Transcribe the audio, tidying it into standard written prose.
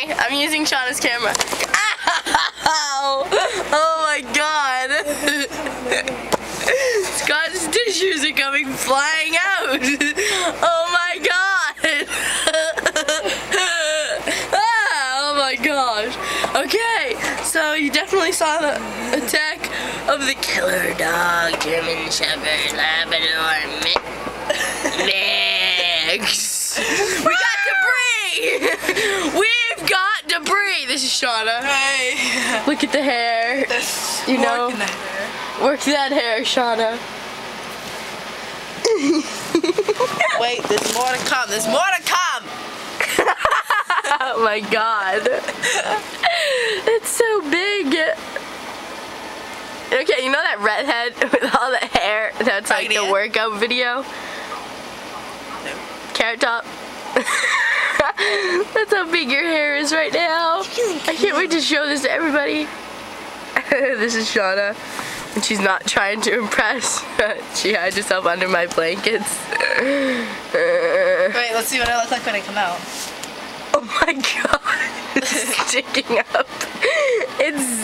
Okay, I'm using Shauna's camera. Ow! Oh my god! Scott's tissues are coming flying out! Oh my god! Ah, oh my gosh. Okay, so you definitely saw the attack of the killer dog, German Shepherd, Labrador mix. We got debris! We've got debris! This is Shauna. Hey. Look at the hair. You know, work that hair, Shauna. Wait, there's more to come. There's more to come. Oh my god. It's so big. Okay, you know that redhead with all the hair that's like the workout video? Carrot Top. That's how big your hair is right now. I can't wait to show this to everybody. This is Shauna, and she's not trying to impress. She hides herself under my blankets. Wait, let's see what I look like when I come out. Oh my god. It's sticking up. It's